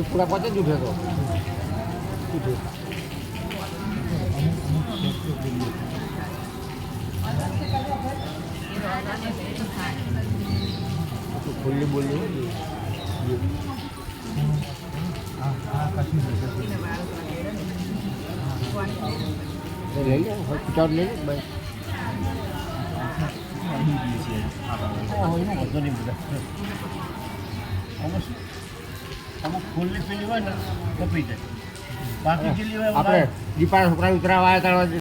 पूरा पचे जूठे तो खुली बोली ले ले चार ले ले ખુલ્લી પેલી હોય ને કપી જાય બાકી જેટલી હોય આપણે દીપાના છોકરા ઉતરાવા આવ્યા